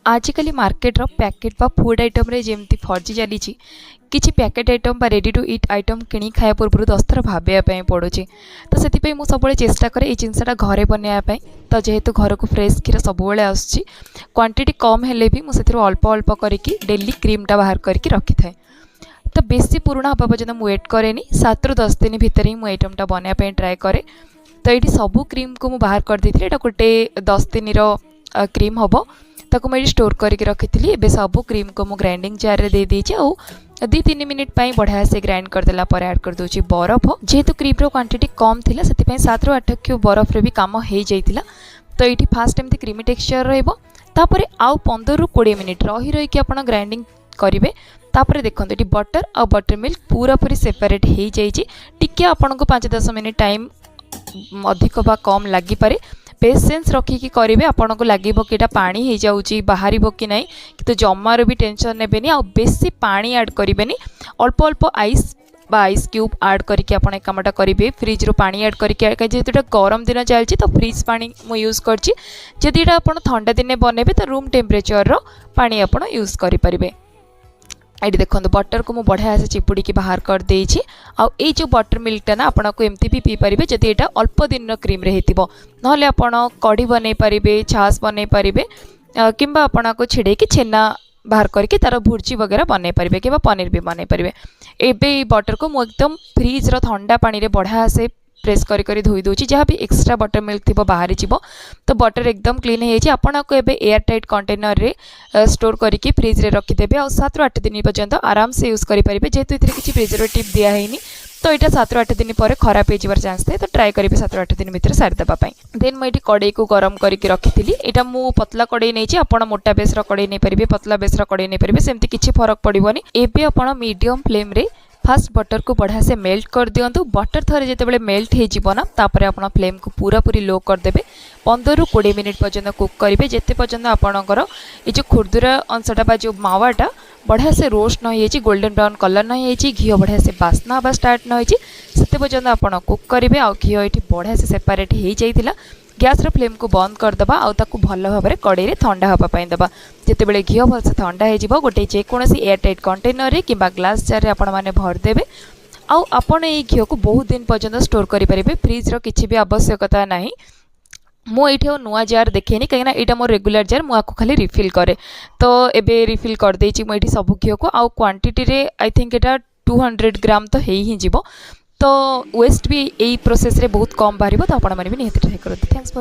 आजिकली market रो packet बा food item रे जेमती फर्जी चली किसी पैकेट आइटम बा रेडी टू ईट आइटम किणी खाया पूर्व 10 थर भाविया पड़ू तो से मुझे सब चेष्टा करे ये जिनसा घरे बनवाई तो जेहेतु घर को फ्रेश क्षीर सब क्वांटिटी कम हेले भी मुझे अल्प अल्प करके डेली क्रीमटा बाहर करके रखी थाए तो बेसी पुराणा हाँ पर्यटन मुझे वेट कैनि 7 ରୁ 10 दिन भितर ही मुझे आइटमटा बनवाई ट्राए करे तो ये सबू क्रीम को मुझे बाहर कर देती एटा गोटे 10 दिन क्रीम हम ताको मैं स्टोर करके रखी ए सब क्रीम को मुझे ग्राइंडिंग जार रे दे दीजिए आउ 2-3 मिनिट बढ़िया से ग्राइंड करदेला पर ऐड कर दूची बरफ जेहेतु क्रीम रो क्वांटिटी कम थिला से 7 ରୁ 8 क्यूब बरफ रे भी काम हो जाइतिला तो ये फास्ट एमती क्रीमी टेक्सचर रहिबो तापरे आउ 15 ରୁ 20 मिनिट रही रही कि आपण ग्राइंडिंग करेंगे तापर देखो ये बटर और बटर मिल्क पूरा पूरी सेपरेट हो जाइए टिके आपन को 5-10 मिनिट टाइम अधिक बा कम लगी पारे पेशेंस रखिकी करेंगे आपन को लगे कि पानी हो जाऊँगी बाहर कि नहीं तो जमार भी टेंशन नेबेनी आ बेसी पानी ऐड करेंगे अल्प अल्प आइस बा आइस क्यूब ऐड करके आपन कामटा करेंगे फ्रिज रो पानी ऐड करके जेहेतु गरम दिन चलती तो फ्रिज पानी मु यूज करछि जदि एटा आपन ठंडा दिन बनेबे तो रूम टेम्परेचर रो पानी आपन यूज करि परिबे। ये देखो बटर को मुझे बढ़िया से चिपुड़ी की बाहर कर देछि आ ए जो बटर मिल्कटा ना आपन को एमती भी पी परिबे जदि एटा अल्प दिन क्रीम रे हेतिबो नहले आपन कढ़ी बनै परिबे छास बनै परिबे किंबा आपन को छिड़े की छेना बाहर करके तार भुर्जी वगैरह बनै परिबे कि पनीर भी बनै परिबे। एबे बटर को मुझे एकदम फ्रिज रो ठंडा पानी रे बढ़िया से प्रेस करी धोई दूची जहाँ भी एक्स्ट्रा बटर मिल्क थी बाहर जीव तो बटर एकदम क्लीन हो आपन को एयर टाइट कंटेनर रे स्टोर करके फ्रिज रे रखिदेवे और 7 ରୁ 8 दिन पर्यंत आराम से यूज करेंगे जेहेतु ये किसी प्रिजर्वेटिव दिखाई तो यहाँ 7 ରୁ 8 दिन पर खराब हो जावर चान्स थे तो ट्राए करेंगे 7 ରୁ 8 दिन भितर सारीदेवाई। देन मुझे कड़े को गरम करके रखी यहाँ मु पतला कड़े नहीं आप मोटा बेसर कड़े नहीं पारे पतला बेसर कड़े नहीं पारे सेमती किसी फरक पड़ोनी एवं आप मीडियम फ्लेम रे फास्ट बटर को बढ़िया से मेल्ट कर दिंतु बटर थरे जिते मेल्ट होना तापर आप फ्लेम को पूरा पूरी लो करदे 15 ରୁ 20 मिनिट पर्यंत कुक करेंगे जिते पर्यंत आपणकर ये जो खुरदुरा अंशटा बा जो मावाटा बढ़िया से रोस्ट न हो गोल्डन ब्राउन कलर न हो घी बढ़िया से बास्ना हवा स्टार्ट न होते पर्यंत आप कुक करेंगे आ घी ये बढ़िया से सेपरेट हो जाइला गैस रो फ्लेम को बंद करदबा आउ ताकू भल भाव में कड़े ठंडा हाँपाई देवा जिते बड़े घी भलसे ठंडा हो गोटे जेकोसी एयर टाइट कंटेनर रे कि ग्लास जार रे आपण माने भर देबे आउ आपण ए घी को बहुत दिन पर्यंत स्टोर करि परिबे फ्रिज रो किछि भी आवश्यकता नाही। मु ये नुआ जार देखेनी कहीं यहाँ मोर रेगुलर जार मुझे खाली रिफिल करे तो एबे रिफिल कर देछि मुझे सब घी को आउ क्वांटिटी रे आई थिंक एटा 200 ग्राम तो ही जीवो तो वेस्ट भी यही प्रोसेस रे बहुत कम बाहर तो आपण माने भी निहत ट्राई करते। थैंक्स।